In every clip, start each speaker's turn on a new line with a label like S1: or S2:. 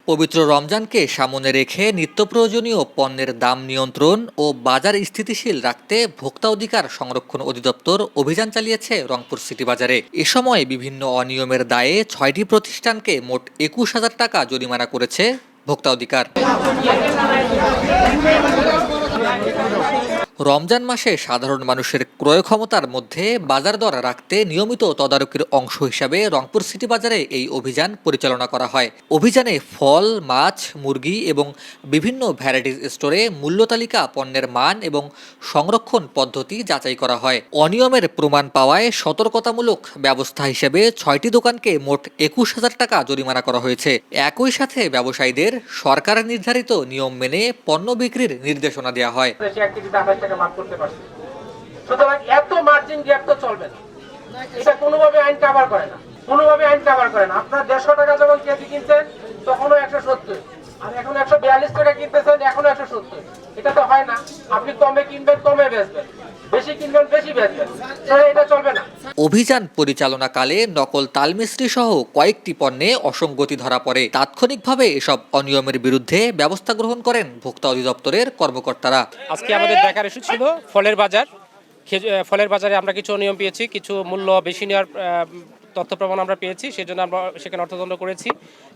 S1: পবিত্র রমজানকে সামনে রেখে নিত্য প্রয়োজনীয় পণ্যের দাম নিয়ন্ত্রণ ও বাজার স্থিতিশীল রাখতে ভোক্তা অধিকার সংরক্ষণ অধিদপ্তর অভিযান চালিয়েছে রংপুর সিটি বাজারে। এ সময় বিভিন্ন অনিয়মের দায়ে ৬টি প্রতিষ্ঠানকে মোট ২১,০০০ টাকা জরিমানা করেছে ভোক্তা অধিকার। রমজান মাসে সাধারণ মানুষের ক্রয় ক্ষমতার মধ্যে বাজার দর রাখতে নিয়মিত তদারকির অংশ হিসাবে রংপুর সিটি বাজারে এই অভিযান পরিচালনা করা হয়। অভিযানে ফল, মাছ, মুরগি এবং বিভিন্ন ভ্যারাইটিজ স্টোরে মূল্য তালিকা, পণ্যের মান এবং সংরক্ষণ পদ্ধতি যাচাই করা হয়। অনিয়মের প্রমাণ পাওয়ায় সতর্কতামূলক ব্যবস্থা হিসেবে ৬টি দোকানকে মোট ২১,০০০ টাকা জরিমানা করা হয়েছে। একই সাথে ব্যবসায়ীদের সরকার নির্ধারিত নিয়ম মেনে পণ্য বিক্রির নির্দেশনা দেওয়া হয়।
S2: সুতরাং এত মার্জিন গ্যাপ তো চলবে না, এটা কোনোভাবে আইন কভার করে না, কোনোভাবে আইন কভার করে না। আপনার ১৫০ টাকা যখন কেজি কিনছেন তখনও ১৭০, আর এখন ১৪২ টাকা কিনতেছেন, এখনো ১৭০। এটা তো হয় না। আপনি কমে কিনবেন, কমে বেচবেন, বেশি কিনবেন, বেশি বেচবেন, এটা চলবে না।
S1: অভিযান পরিচালনাকালে নকল তালমিস্ত্রি সহ কয়েকটি পণ্যে অসঙ্গতি ধরা পড়ে। তাৎক্ষণিকভাবে এসব অনিয়মের বিরুদ্ধে ব্যবস্থা গ্রহণ করেন ভোক্তা অধিদপ্তরের কর্মকর্তারা।
S3: আজকে আমাদের দেখার ইস্যু ছিল ফলের বাজার। ফলের বাজারে আমরা কিছু অনিয়ম পেয়েছি, কিছু মূল্য বেশি নেওয়ার তথ্য প্রমাণ আমরা পেয়েছি, সেই জন্য আমরা সেখানে অর্থদণ্ড করেছি।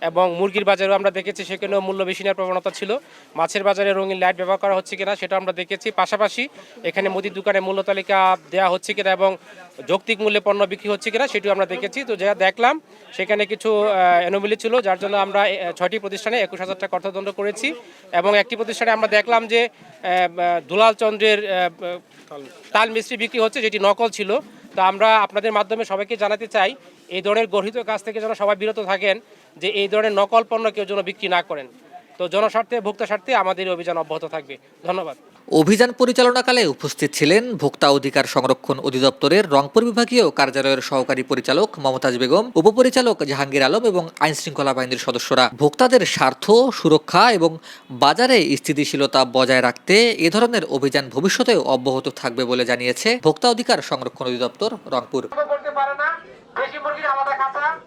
S3: এবং মুরগির বাজারেও আমরা দেখেছি সেখানেও মূল্য বেশি নেওয়ার প্রবণতা ছিল। মাছের বাজারে রঙিন লাইট ব্যবহার করা হচ্ছে কিনা সেটা আমরা দেখেছি। পাশাপাশি এখানে মুদির দোকানে মূল্য তালিকা দেওয়া হচ্ছে কিনা এবং যৌক্তিক মূল্যে পণ্য বিক্রি হচ্ছে কিনা সেটিও আমরা দেখেছি। তো যা দেখলাম সেখানে কিছু অ্যানোমালি ছিল, যার জন্য আমরা ৬টি প্রতিষ্ঠানে ২১,০০০ টাকা অর্থদণ্ড করেছি। এবং একটি প্রতিষ্ঠানে আমরা দেখলাম যে দুলাল চন্দ্রের তাল মিস্ত্রি বিক্রি হচ্ছে, যেটি নকল ছিল। তো আমরা আপনাদের মাধ্যমে সবাইকে জানাতে চাই, এই ধরনের গর্হিত কাজ থেকে যেন সবাই বিরত থাকেন, যে এই ধরনের নকল পণ্য কেউ যেন বিক্রি না করেন। তো জনস্বার্থে, ভোক্তা স্বার্থে আমাদের অভিযান অব্যাহত থাকবে। ধন্যবাদ।
S1: অভিযান পরিচালনাকালে উপস্থিত ছিলেন ভোক্তা অধিকার সংরক্ষণ অধিদপ্তরের রংপুর বিভাগীয় কার্যালয়ের সহকারী পরিচালক মমতাজ বেগম, উপপরিচালক জাহাঙ্গীর আলম এবং আইনশৃঙ্খলা বাহিনীর সদস্যরা। ভোক্তাদের স্বার্থ সুরক্ষা এবং বাজারে স্থিতিশীলতা বজায় রাখতে এ ধরনের অভিযান ভবিষ্যতেও অব্যাহত থাকবে বলে জানিয়েছে ভোক্তা অধিকার সংরক্ষণ অধিদপ্তর রংপুর।